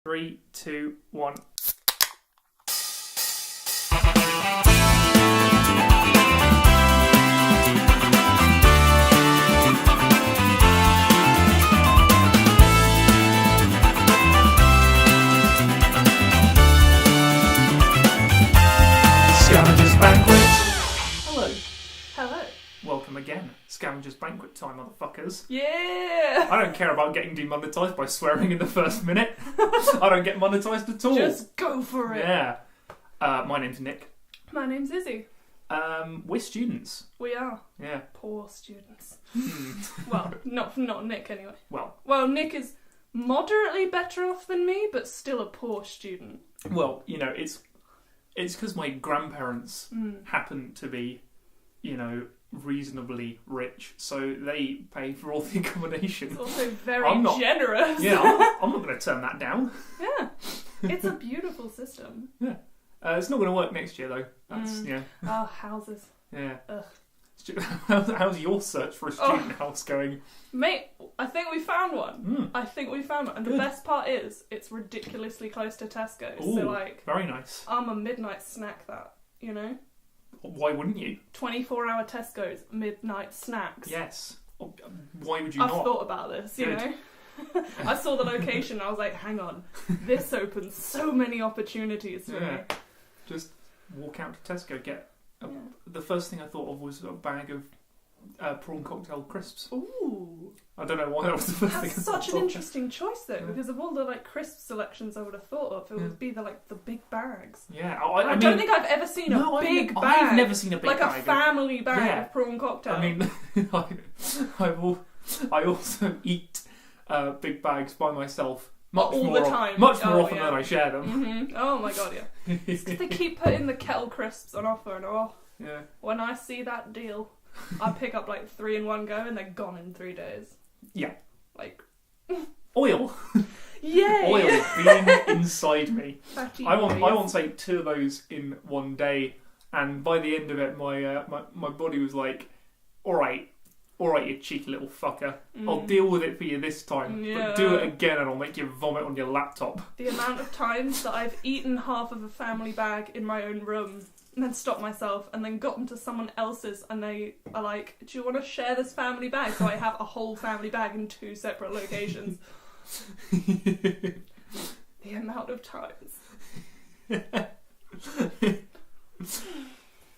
3, 2, 1. Scavenger's Banquet. Hello. Hello. Welcome again. Scavenger's Banquet time, motherfuckers. Yeah. I don't care about getting demonetised by swearing in the first minute. I don't get monetised at all. Just go for it. Yeah. My name's Nick. My name's Izzy. We're students. We are. Yeah. Poor students. Well, not Nick anyway. Well, Nick is moderately better off than me, but still a poor student. well, you know, it's because my grandparents happen to be, you know, reasonably rich, so they pay for all the accommodation. It's also very generous. Yeah, I'm not going to turn that down. Yeah. It's a beautiful system. Yeah. It's not going to work next year, though. That's, yeah. Oh, houses. Yeah. Ugh. How's your search for a student house going? Mate, I think we found one. I think we found one. And Good. the best part is, it's ridiculously close to Tesco's. Ooh, so, like, very nice. I'm a midnight snack that, you know? Why wouldn't you? 24-hour Tesco's midnight snacks. Yes. Why would you I've not? thought about this, you know? I saw the location and I was like, hang on, this opens so many opportunities for me. Just walk out to Tesco, get... The first thing I thought of was a bag of prawn cocktail crisps. Ooh. I don't know why that was the first thing I That's thought such an of. interesting choice though, because of all the like crisp selections I would have thought of, it would be the big bags. Yeah, I don't think I've ever seen a big bag. I've never seen a big like bag. A family bag of prawn cocktail. I mean, I also eat big bags by myself. Much all more the time. Much more often than I share them. Mm-hmm. Oh my god, yeah. It's 'cause they keep putting the kettle crisps on offer, and Yeah. when I see that deal, I pick up like 3 in one go, and they're gone in 3 days. Yeah. Like Oil. Yay! Oil being inside me. Fatty I boys. want to say 2 of those in one day, and by the end of it, my body was like, all right, you cheeky little fucker. I'll deal with it for you this time, but do it again and I'll make you vomit on your laptop. The amount of times that I've eaten half of a family bag in my own room and then stopped myself and then gotten to someone else's and they are like, do you want to share this family bag? So I have a whole family bag in 2 separate locations. The amount of times.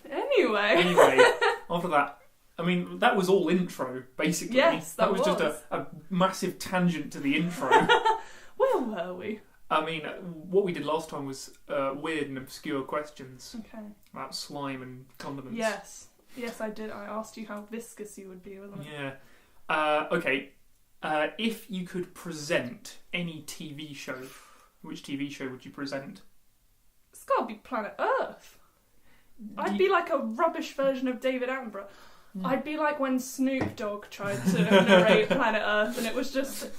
Anyway, after that, I mean, that was all intro, basically. Yes, that was just a massive tangent to the intro. Where were we? I mean, what we did last time was weird and obscure questions about slime and condiments. Yes, I did. I asked you how viscous you would be, wasn't it? Yeah. Okay. If you could present any TV show, which TV show would you present? It's got to be Planet Earth. I'd be like a rubbish version of David Attenborough. I'd be like when Snoop Dogg tried to narrate Planet Earth, and it was just...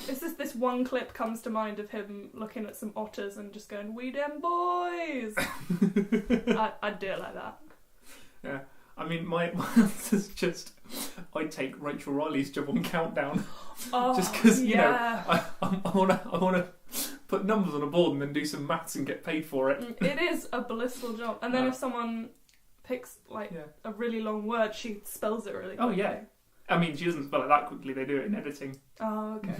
It's just this one clip comes to mind of him looking at some otters and just going, "We dem boys." I'd do it like that. Yeah, I mean, my is just I'd take Rachel Riley's job on Countdown, just because you know I wanna put numbers on a board and then do some maths and get paid for it. It is a blissful job, and then if someone picks like a really long word, she spells it really quickly. Oh yeah. I mean, she doesn't spell it that quickly. They do it in editing. Oh, okay.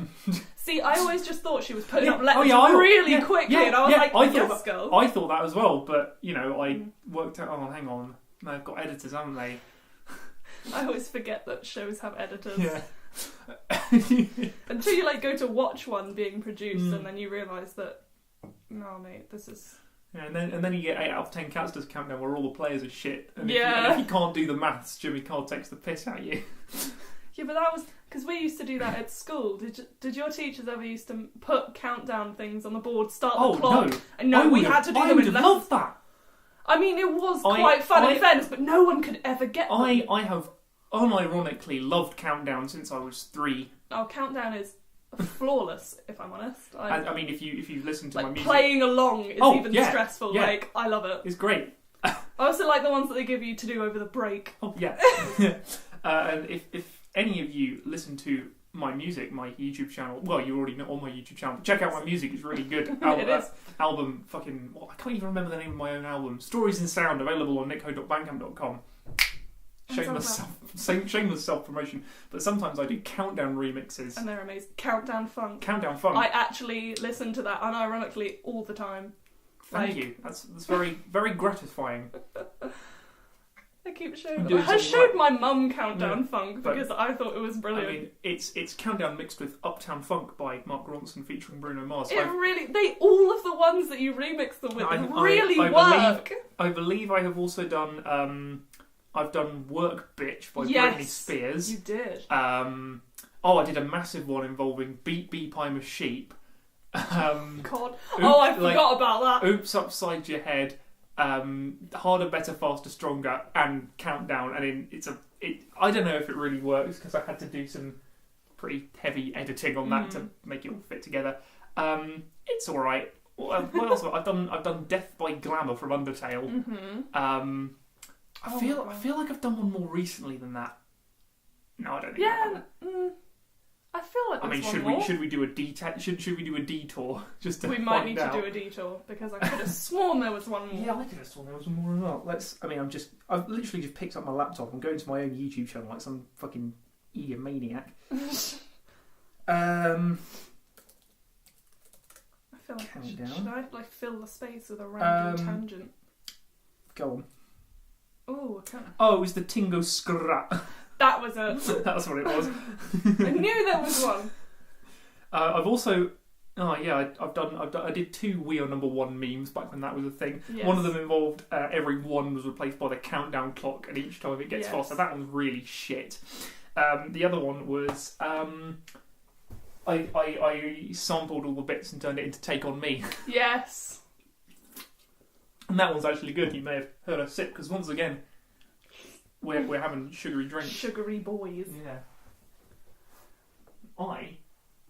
See, I always just thought she was putting up letters really quickly, and I was like, girl. I thought that as well, but, you know, I worked out, oh, hang on, they've got editors, haven't they? I always forget that shows have editors. Yeah. Until you, like, go to watch one being produced, and then you realise that, no, mate, this is... Yeah, and then you get 8 out of 10 Casters Countdown where all the players are shit. And Yeah. if you can't do the maths, Jimmy Carr takes the piss out of you. Yeah, but that was... Because we used to do that at school. Did your teachers ever used to put countdown things on the board, start the clock? No. And no, we had to do them in I would have lessons. loved that. I mean, it was quite fun in fairness, but no one could ever get them. I have unironically loved Countdown since I was 3. Oh, Countdown is flawless, if I'm honest. I mean, if you listen to like my music... playing along is even stressful. Yeah. Like, I love it. It's great. I also like the ones that they give you to do over the break. Oh, yeah. And if any of you listen to my music, my YouTube channel. Well, you already know on my YouTube channel. But check out my music; it's really good. It is. Album, I can't even remember the name of my own album. Stories in Sound, available on nickho.bandcamp.com. Shameless self-promotion. But sometimes I do countdown remixes. And they're amazing. Countdown Funk. Countdown Funk. I actually listen to that unironically all the time. Thank you. That's very, very gratifying. I keep showing them. I showed my mum Countdown Funk because I thought it was brilliant. I mean, it's Countdown mixed with Uptown Funk by Mark Ronson featuring Bruno Mars. All of the ones that you remix them with really work. I believe I have also done, I've done Work Bitch by Britney Spears. You did. I did a massive one involving Beep Beep I'm a Sheep. God. I forgot about that. Oops Upside Your Head. Harder, Better, Faster, Stronger, and Countdown. And I don't know if it really works because I had to do some pretty heavy editing on that to make it all fit together. It's all right. What else? I've done Death by Glamour from Undertale. Mm-hmm. I feel like I've done one more recently than that. No, I don't think. Yeah. I feel like there's should we do a should we do a detour just to We might need to do a detour because I could have sworn there was one more. Yeah, I could have sworn there was one more as well. I've literally just picked up my laptop and going to my own YouTube channel like some fucking maniac. I feel like should I fill the space with a random tangent? Go on. Oh, I can't. Oh, it was the Tingo Scrat. That was it. That's what it was. I knew there was one. I've also, I did 2 We Are Number One memes back when that was a thing. Yes. One of them involved every one was replaced by the countdown clock, and each time it gets faster. That one's really shit. The other one was I sampled all the bits and turned it into Take On Me. Yes. And that one's actually good. You may have heard a sip because once again. We're having sugary drinks. Sugary boys. Yeah. I,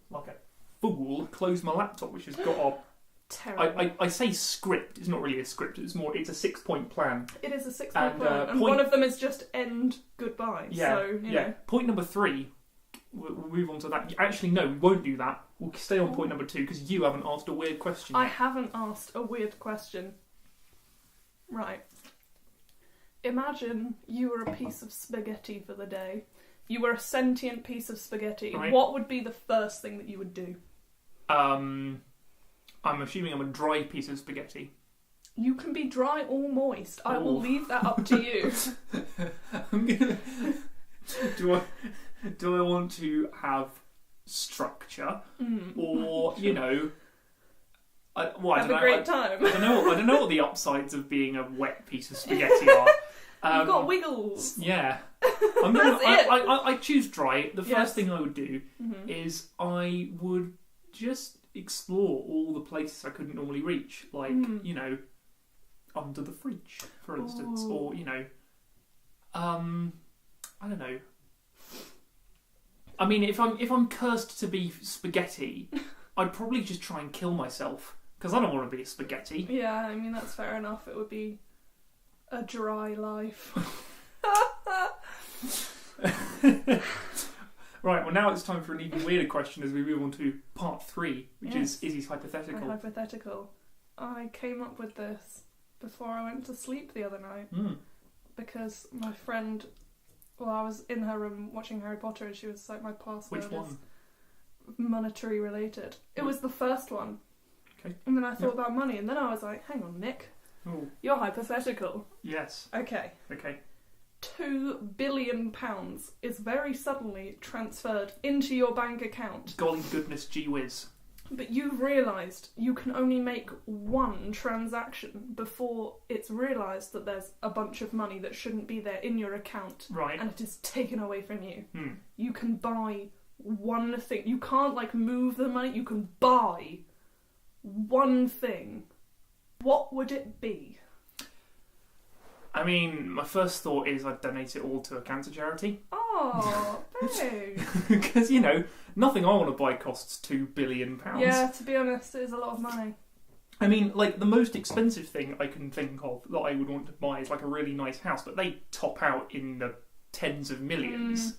like a fool, closed my laptop, which has got a... Terrible. I say script. It's not really a script. It's a 6-point plan. It is a 6-point plan. And one of them is just end goodbye. Yeah, so, you know. Point number 3, we'll move on to that. Actually, no, we won't do that. We'll stay on point number 2 because you haven't asked a weird question yet. I haven't asked a weird question. Right. Imagine you were a piece of spaghetti for the day. You were a sentient piece of spaghetti. Right. What would be the first thing that you would do? I'm assuming I'm a dry piece of spaghetti. You can be dry or moist. I will leave that up to you. I'm gonna... Do I want to have structure, or have a great time. I don't know what the upsides of being a wet piece of spaghetti are. You've got wiggles. Yeah. I choose dry. The first thing I would do is I would just explore all the places I couldn't normally reach, like under the fridge, for instance, or I don't know. I mean, if I'm cursed to be spaghetti, I'd probably just try and kill myself because I don't want to be a spaghetti. Yeah, I mean that's fair enough. It would be a dry life. Right, well now it's time for an even weirder question as we move on to part 3, which is Izzy's hypothetical. My hypothetical. I came up with this before I went to sleep the other night because my friend, I was in her room watching Harry Potter and she was like, my password Which one? is monetary related. It was the first one. Okay. And then I thought about money and then I was like, hang on, Nick. Oh. You're hypothetical. Yes. Okay. £2 billion is very suddenly transferred into your bank account. Golly goodness gee whiz. But you've realised you can only make one transaction before it's realised that there's a bunch of money that shouldn't be there in your account. Right. And it is taken away from you. You can buy one thing. You can't move the money. You can buy one thing. What would it be? I mean, my first thought is I'd donate it all to a cancer charity. Oh, babe. Because, nothing I want to buy costs £2 billion. Yeah, to be honest, it is a lot of money. I mean, the most expensive thing I can think of that I would want to buy is a really nice house, but they top out in the tens of millions.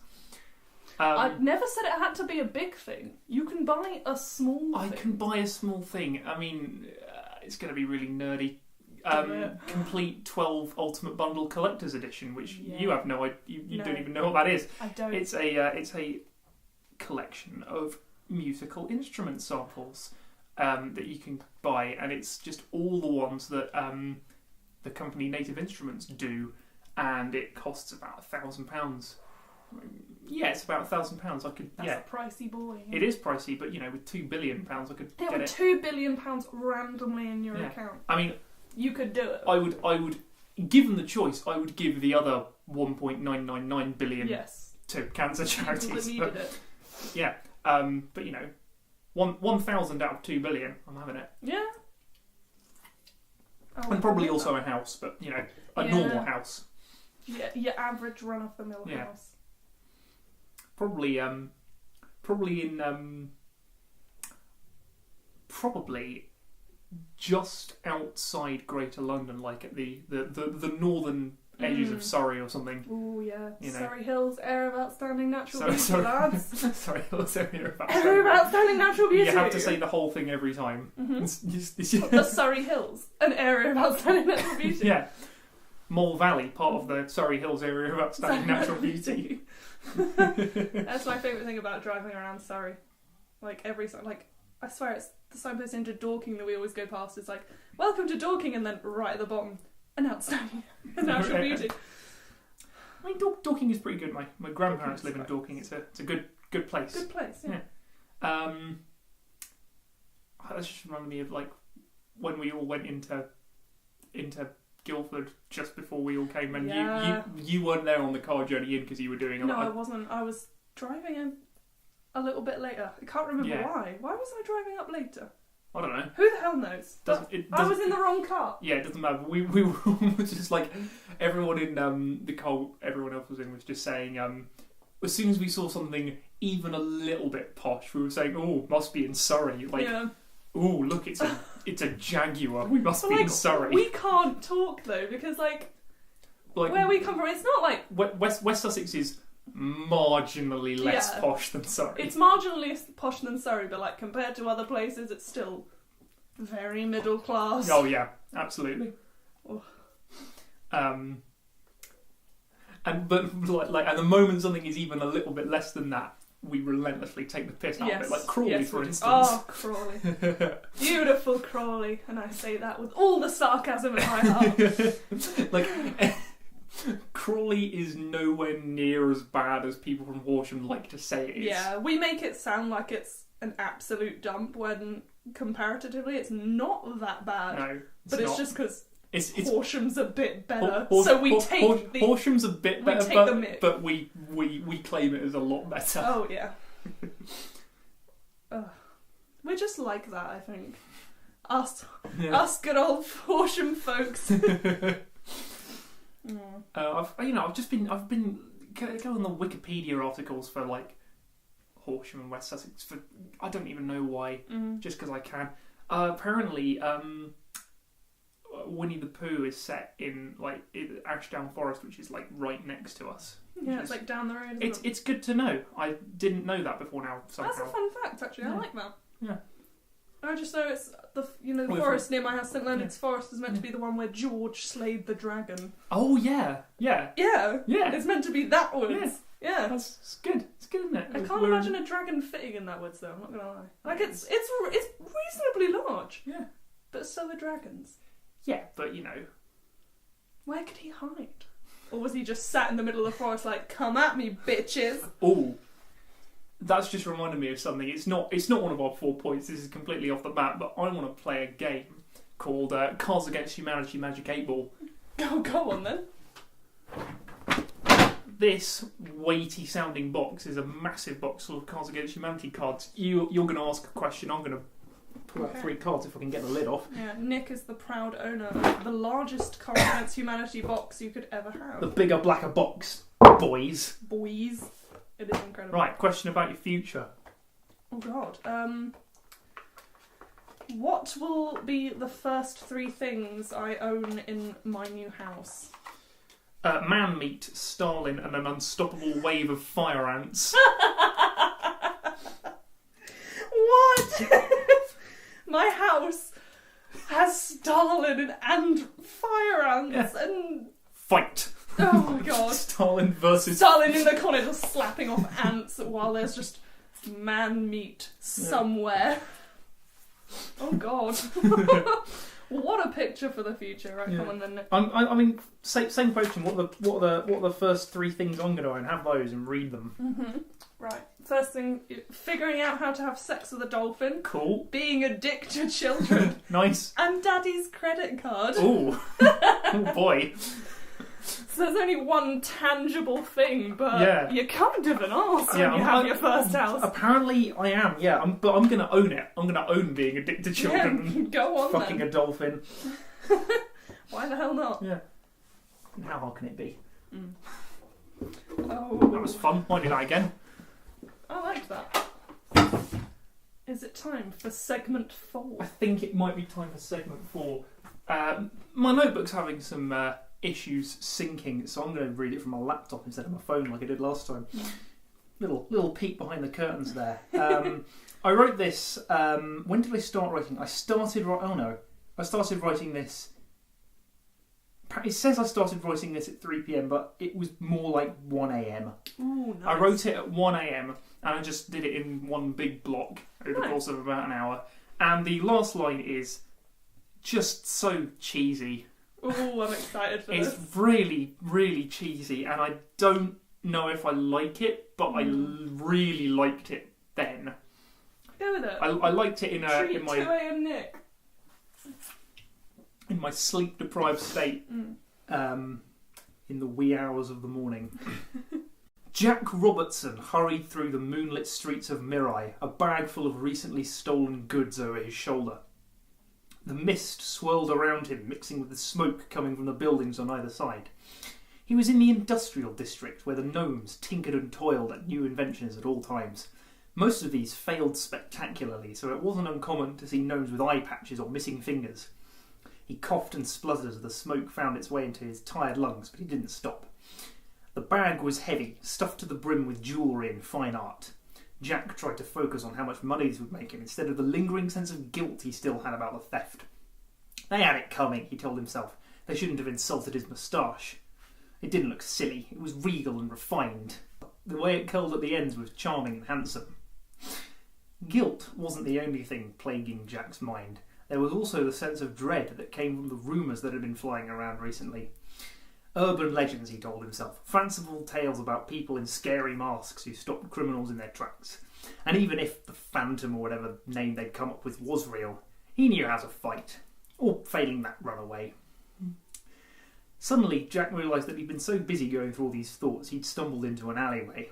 I've never said it had to be a big thing. You can buy a small thing. I can buy a small thing. I mean, it's going to be really nerdy. Complete 12 Ultimate Bundle Collector's Edition, which you have no idea. You don't even know what that is. I don't. It's a collection of musical instrument samples that you can buy, and it's just all the ones that the company Native Instruments do, and it costs about £1,000. Yeah, it's about £1,000. I could. That's a pricey boy. It is pricey, but with £2 billion, I could get it. £2 billion randomly in your account. I mean, you could do it. I would, given the choice, I would give the other 1.999 billion to cancer charities. People that needed it. Yeah, but 1,000 out of 2 billion, I'm having it. Yeah. And probably also a house, but a normal house. Yeah, your average run-of-the-mill house. Probably just outside Greater London, like at the northern edges of Surrey or something. Oh yeah, Surrey Hills, area of outstanding natural beauty, lads. Surrey Hills, area of outstanding natural beauty. You have to say the whole thing every time. Mm-hmm. The Surrey Hills, an area of outstanding natural beauty. Yeah. Mole Valley, part of the Surrey Hills area of outstanding natural beauty. That's my favourite thing about driving around Surrey. Like I swear it's the signpost into Dorking that we always go past. It's like, welcome to Dorking, and then right at the bottom, an outstanding natural beauty. I mean, Dorking is pretty good. My grandparents live in Dorking. It's a good place. Good place, yeah. That just reminded me of like when we all went into Guildford just before we all came, and you weren't there on the car journey in because you were doing a lot. No, I wasn't. I was driving in a little bit later. I can't remember why. Why was I driving up later? I don't know. Who the hell knows? I was in the wrong car. Yeah, it doesn't matter. We were just like everyone in the car everyone else was in was just saying as soon as we saw something even a little bit posh, we were saying, "Oh, must be in Surrey." Like, oh, look, it's a Jaguar. We must be in Surrey. We can't talk though because like where we come from, it's not like West Sussex is marginally less posh than Surrey. It's marginally posh than Surrey, but like compared to other places, it's still very middle class. Oh yeah, absolutely. Oh. And the moment something is even a little bit less than that, we relentlessly take the piss out of it. Like Crawley, for instance. Oh, Crawley. Beautiful Crawley. And I say that with all the sarcasm in my heart. Like, Crawley is nowhere near as bad as people from Horsham like to say it is. Yeah, we make it sound like it's an absolute dump when comparatively it's not that bad. No, but it's just because it's Horsham's a bit better, so we take the Horsham's a bit better, but we claim it as a lot better. Oh yeah. We're just like that, I think. Us good old Horsham folks. I've been going on the Wikipedia articles for like Horsham and West Sussex for I don't even know why, just because I can. Apparently, Winnie the Pooh is set in like Ashdown Forest, which is like right next to us. Yeah, it's like down the road. It's good to know. I didn't know that before now. Somehow. That's a fun fact, actually. Yeah. I like that. Yeah. I just know it's the forest near my house, St Leonard's Forest, is meant to be the one where George slayed the dragon. Oh yeah. Yeah. It's meant to be that woods. Yeah. It's good. It's good, isn't it? I can't imagine a dragon fitting in that woods, though. I'm not gonna lie. Like it's reasonably large. Yeah. But so are dragons. Yeah, but where could he hide? Or was he just sat in the middle of the forest like, "Come at me, bitches"? Oh. That's just reminded me of something. It's not one of our 4 points. This is completely off the bat, but I want to play a game called Cards Against Humanity Magic 8 Ball. Go on then. This weighty sounding box is a massive box full of Cards Against Humanity cards. You're going to ask a question. I'm going to pull out 3 cards if I can get the lid off. Yeah, Nick is the proud owner of the largest Cards Against Humanity box you could ever have. The bigger, blacker box, boys. It is incredible. Right, question about your future. Oh god. What will be the first 3 things I own in my new house? Man meat, Stalin, and an unstoppable wave of fire ants. My house has Stalin and fire ants and... Fight! Oh my god. Stalin versus... Stalin in the corner just slapping off ants while there's just man meat somewhere. Oh god. What a picture for the future. Right, come on then. I mean, same question. What are the first 3 things I'm going to do? And have those and read them. Mm-hmm. Right. First thing, figuring out how to have sex with a dolphin. Cool. Being a dick to children. Nice. And daddy's credit card. Ooh. Oh boy. So there's only one tangible thing, but you're kind of an arse when you have your first house. Apparently I am, but I'm going to own it. I'm going to own being a dick to children. Yeah, go on fucking then. a dolphin. Why the hell not? Yeah. And how hard can it be? Mm. Oh. That was fun. Might do that again. I liked that. Is it time for segment 4? I think it might be time for segment 4. My notebook's having some issues syncing, so I'm going to read it from my laptop instead of my phone like I did last time. Little peek behind the curtains there. I wrote this. When did I start writing? I started writing this. It says I started writing this at 3 p.m, but it was more like 1 a.m. Ooh, nice. I wrote it at 1 a.m, and I just did it in one big block over the course of about an hour. And the last line is just so cheesy. Ooh, I'm excited for this. It's really, really cheesy, and I don't know if I like it, but I really liked it then. Go with it. I liked it in my 2 a.m. Nick. In my sleep-deprived state, in the wee hours of the morning. Jack Robertson hurried through the moonlit streets of Mirai, a bag full of recently stolen goods over his shoulder. The mist swirled around him, mixing with the smoke coming from the buildings on either side. He was in the industrial district, where the gnomes tinkered and toiled at new inventions at all times. Most of these failed spectacularly, so it wasn't uncommon to see gnomes with eye patches or missing fingers. He coughed and spluttered as the smoke found its way into his tired lungs, but he didn't stop. The bag was heavy, stuffed to the brim with jewellery and fine art. Jack tried to focus on how much money this would make him, instead of the lingering sense of guilt he still had about the theft. They had it coming, he told himself. They shouldn't have insulted his moustache. It didn't look silly. It was regal and refined. The way it curled at the ends was charming and handsome. Guilt wasn't the only thing plaguing Jack's mind. There was also the sense of dread that came from the rumours that had been flying around recently. Urban legends, he told himself. Fanciful tales about people in scary masks who stopped criminals in their tracks. And even if the Phantom or whatever name they'd come up with was real, he knew how to fight. Or failing that, run away. Suddenly, Jack realised that he'd been so busy going through all these thoughts, he'd stumbled into an alleyway.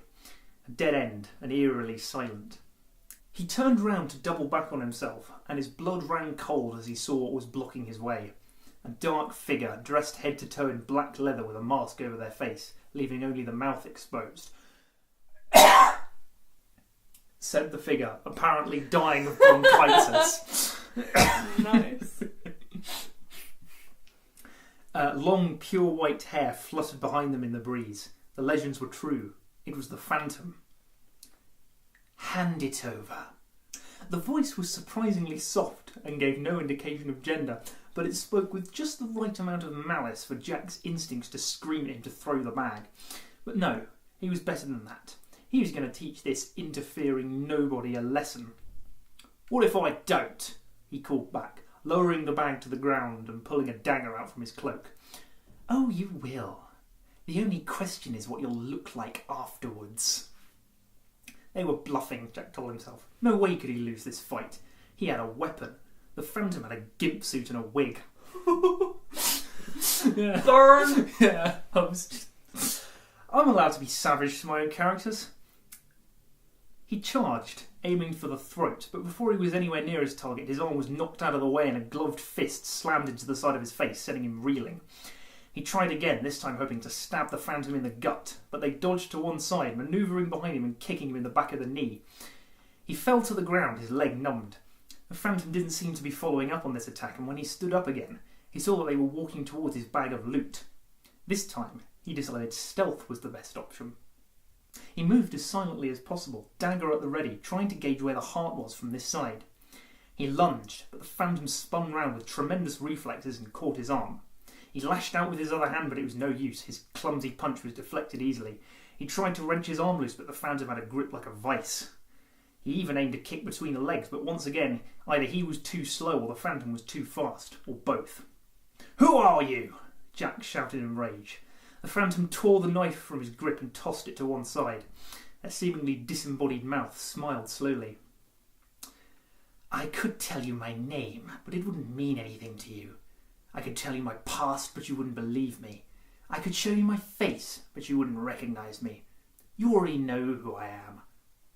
A dead end, and eerily silent. He turned round to double back on himself, and his blood ran cold as he saw what was blocking his way. A dark figure, dressed head to toe in black leather with a mask over their face, leaving only the mouth exposed. Said the figure, apparently dying of bronchitis. Nice. Long, pure white hair fluttered behind them in the breeze. The legends were true. It was the Phantom. Hand it over. The voice was surprisingly soft and gave no indication of gender, but it spoke with just the right amount of malice for Jack's instincts to scream at him to throw the bag. But no, he was better than that. He was going to teach this interfering nobody a lesson. What if I don't? He called back, lowering the bag to the ground and pulling a dagger out from his cloak. Oh, you will. The only question is what you'll look like afterwards. They were bluffing, Jack told himself. No way could he lose this fight. He had a weapon. The Phantom had a gimp suit and a wig. Yeah. Burn! Yeah, I'm allowed to be savage to my own characters. He charged, aiming for the throat, but before he was anywhere near his target, his arm was knocked out of the way and a gloved fist slammed into the side of his face, sending him reeling. He tried again, this time hoping to stab the Phantom in the gut, but they dodged to one side, manoeuvring behind him and kicking him in the back of the knee. He fell to the ground, his leg numbed. The Phantom didn't seem to be following up on this attack, and when he stood up again, he saw that they were walking towards his bag of loot. This time, he decided stealth was the best option. He moved as silently as possible, dagger at the ready, trying to gauge where the heart was from this side. He lunged, but the Phantom spun round with tremendous reflexes and caught his arm. He lashed out with his other hand, but it was no use. His clumsy punch was deflected easily. He tried to wrench his arm loose, but the Phantom had a grip like a vice. He even aimed a kick between the legs, but once again, either he was too slow or the Phantom was too fast, or both. "Who are you?" Jack shouted in rage. The Phantom tore the knife from his grip and tossed it to one side. A seemingly disembodied mouth smiled slowly. "I could tell you my name, but it wouldn't mean anything to you. I could tell you my past, but you wouldn't believe me. I could show you my face, but you wouldn't recognise me. You already know who I am.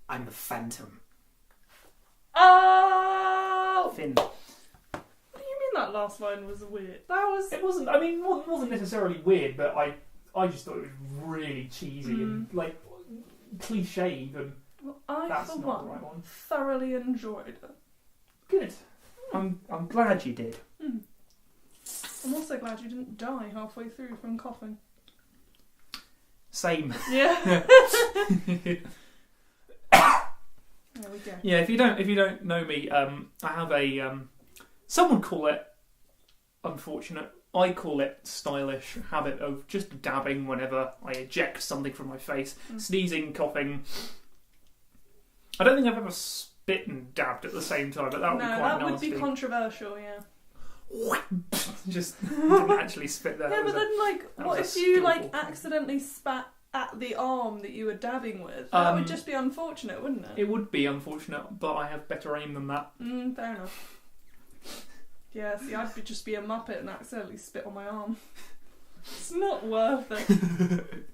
I'm the Phantom." Oh! Finn. What do you mean that last line was weird? That was... It wasn't. I mean, it wasn't necessarily weird, but I just thought it was really cheesy and like cliched, and Well, I, that's for not one, the right one. thoroughly enjoyed it. Good. I'm glad you did. I'm also glad you didn't die halfway through from coughing. Same. Yeah. There we go. Yeah, if you don't know me, I have a some would call it unfortunate. I call it stylish habit of just dabbing whenever I eject something from my face, sneezing, coughing. I don't think I've ever spit and dabbed at the same time, but that would be quite nasty. No, that would be controversial. Yeah. Just didn't actually spit there. Yeah, but then what was if a you skillful accidentally spat at the arm that you were dabbing with? That would just be unfortunate, wouldn't it? It would be unfortunate, but I have better aim than that. Fair enough. Yeah, see, I'd just be a muppet and accidentally spit on my arm. It's not worth it.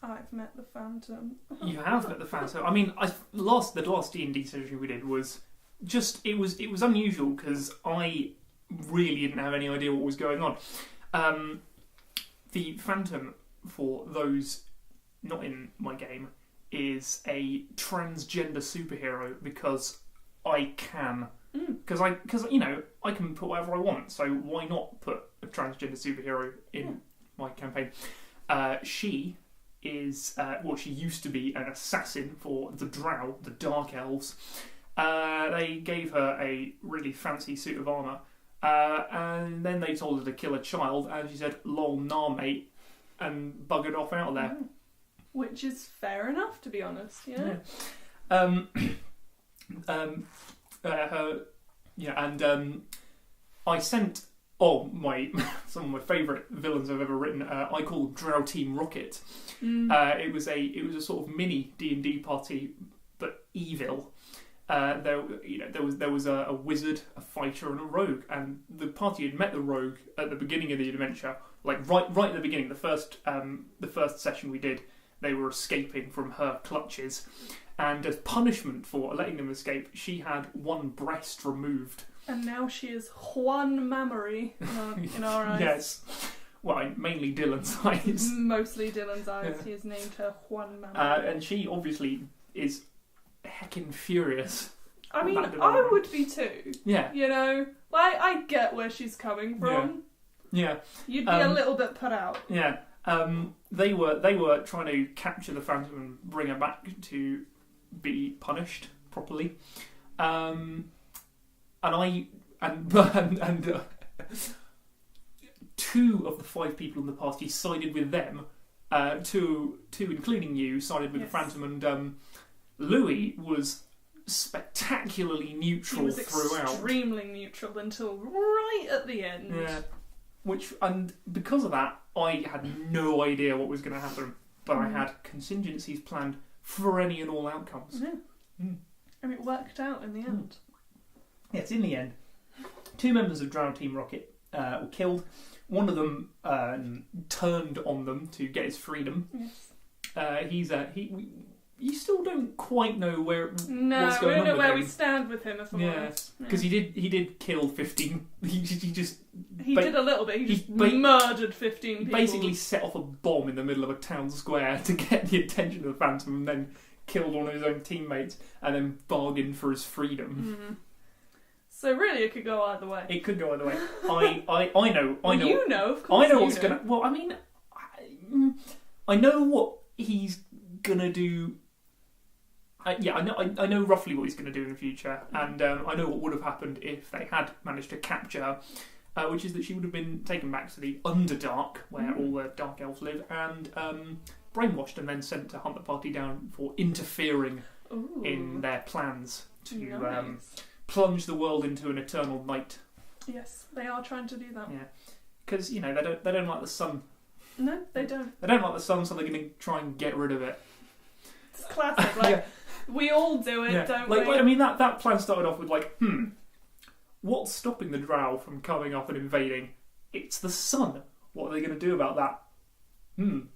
I've met the Phantom. You have met the Phantom. I mean, the last D&D session we did was just it was unusual because I really didn't have any idea what was going on. The Phantom, for those not in my game, is a transgender superhero because I can. Because I can put whatever I want. So why not put a transgender superhero in my campaign? She is she used to be an assassin for the Drow, the Dark Elves. They gave her a really fancy suit of armour, and then they told her to kill a child, and she said, "Lol, nah, mate," and buggered off out of there. Which is fair enough, to be honest. Yeah. I sent some of my favourite villains I've ever written. I call Drow Team Rocket. It was a sort of mini D&D party, but evil. There was a wizard, a fighter, and a rogue, and the party had met the rogue at the beginning of the adventure, like right at the beginning. The first session we did, they were escaping from her clutches, and as punishment for letting them escape, she had one breast removed. And now she is Juan Mammary in our eyes. Yes. Well, mainly Dylan's eyes. Mostly Dylan's eyes. Yeah. He has named her Juan Mammary. And she obviously is heckin' furious. I mean, I would be too. Yeah. You know? I get where she's coming from. Yeah. You'd be a little bit put out. Yeah. They were trying to capture the Phantom and bring her back to be punished properly. Two of the 5 people in the party sided with them. Two, including you, sided with the Phantom, and Louis was spectacularly neutral throughout. He was extremely neutral until right at the end. Yeah. And because of that, I had no idea what was going to happen, but I had contingencies planned for any and all outcomes. Yeah. And it worked out in the end. Yes, in the end, 2 members of Drow Team Rocket were killed. One of them turned on them to get his freedom. Yes. You still don't quite know what's going on. No, we don't know where we stand with him, if I'm honest. Because he did kill 15. He did a little bit. He just murdered 15 people. He basically set off a bomb in the middle of a town square to get the attention of the Phantom, and then killed one of his own teammates, and then bargained for his freedom. So really, it could go either way. It could go either way. I know. You know, of course. I know what's gonna. Well, I mean, I know what he's gonna do I know roughly what he's going to do in the future, and I know what would have happened if they had managed to capture her, which is that she would have been taken back to the Underdark, where all the Dark Elves live, and brainwashed and then sent to hunt the party down for interfering in their plans to plunge the world into an eternal night. Yes, they are trying to do that. Yeah, because they don't like the sun. No, they don't. They don't like the sun, so they're going to try and get rid of it. It's classic. We all do it, don't we? I mean, that plan started off with what's stopping the Drow from coming up and invading? It's the sun. What are they going to do about that?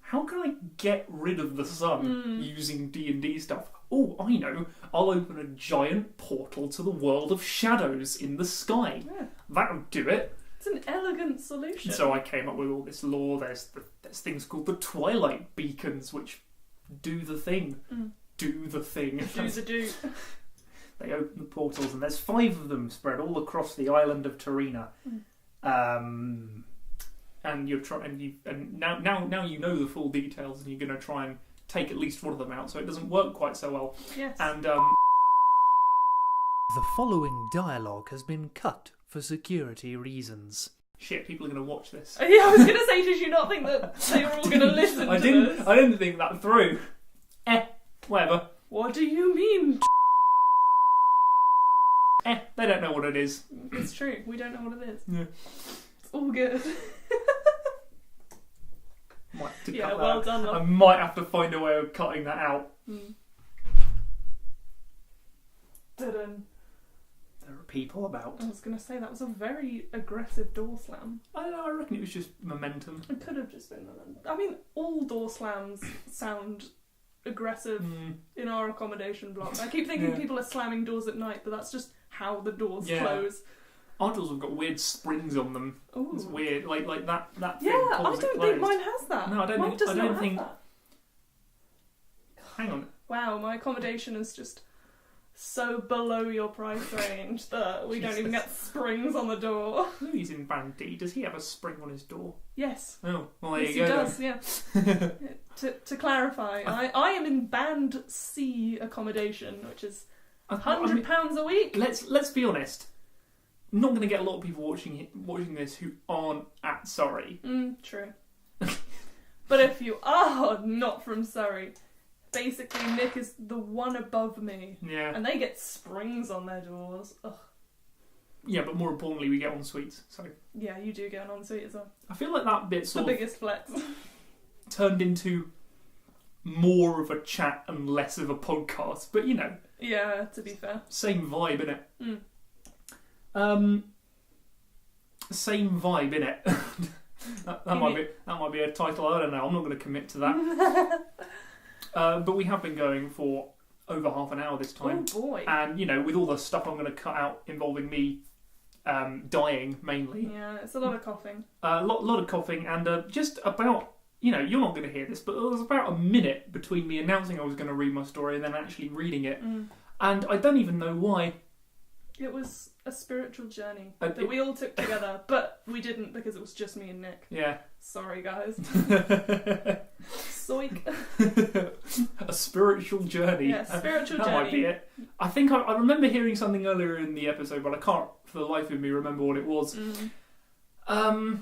How can I get rid of the sun using D&D stuff? Oh, I know. I'll open a giant portal to the world of shadows in the sky. Yeah. That'll do it. It's an elegant solution. So I came up with all this lore. There's things called the Twilight Beacons, which do the thing. Do the thing. Do the do. They open the portals, and there's 5 of them spread all across the island of Tarina. And you're trying, and now you know the full details, and you're going to try and take at least one of them out, so it doesn't work quite so well. Yes. And the following dialogue has been cut for security reasons. Shit, people are going to watch this. Yeah, I was going to say, did you not think that they were all going to listen to this? I didn't think that through. Whatever. What do you mean? They don't know what it is. It's true, we don't know what it is. Yeah. It's all good. Might have to yeah, cut well that. done. I might have to find a way of cutting that out. There are people about. I was going to say, that was a very aggressive door slam. I don't know, I reckon it was just momentum. It could have just been momentum. I mean, all door slams sound aggressive in our accommodation block. I keep thinking people are slamming doors at night, but that's just how the doors close. Our doors have got weird springs on them. Ooh. It's weird, like that thing. Yeah, I pulls it don't closed. think mine has that. No, I don't mine think. does I not don't have think. that. Hang on. Wow, my accommodation is just so below your price range that we don't even get springs on the door. Louis in Band D. Does he have a spring on his door? Yes. Oh, well there yes, you go. He does. Yeah. To clarify, I am in Band C accommodation, which is £100 a week. Let's be honest. I'm not going to get a lot of people watching this who aren't at Surrey. True. But if you are not from Surrey, basically Nick is the one above me. Yeah. And they get springs on their doors. Ugh. Yeah, but more importantly, we get en suites. So yeah, you do get an ensuite as well. I feel like that bit The sort biggest flex. turned into more of a chat and less of a podcast. But Yeah, to be fair. Same vibe, innit? Same vibe, innit? that might be a title. I don't know. I'm not going to commit to that. But we have been going for over half an hour this time. Oh boy! And with all the stuff I'm going to cut out involving me dying mainly. Yeah, it's a lot of coughing. A lot of coughing, and just about you're not going to hear this, but there was about a minute between me announcing I was going to read my story and then actually reading it, and I don't even know why. It was a spiritual journey that we all took together, but we didn't because it was just me and Nick. Yeah. Sorry, guys. Soik. A spiritual journey. Yeah, spiritual that journey. Might be it. I think I remember hearing something earlier in the episode, but I can't for the life of me remember what it was. So I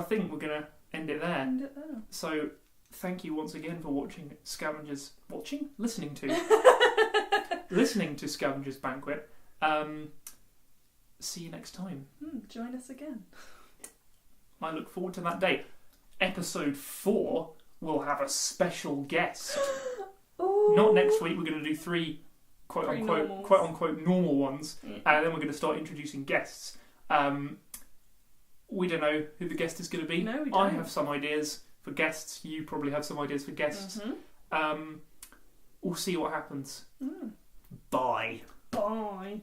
think we're going to end it there. So thank you once again for watching Scavengers. Listening to Scavenger's Banquet. See you next time. Join us again. I look forward to that day. Episode 4 will have a special guest. Ooh. Not next week. We're going to do 3 quote unquote normal ones, and then we're going to start introducing guests. We don't know who the guest is going to be. No, we don't. I have some ideas for guests. You probably have some ideas for guests. We'll see what happens. Bye. Bye.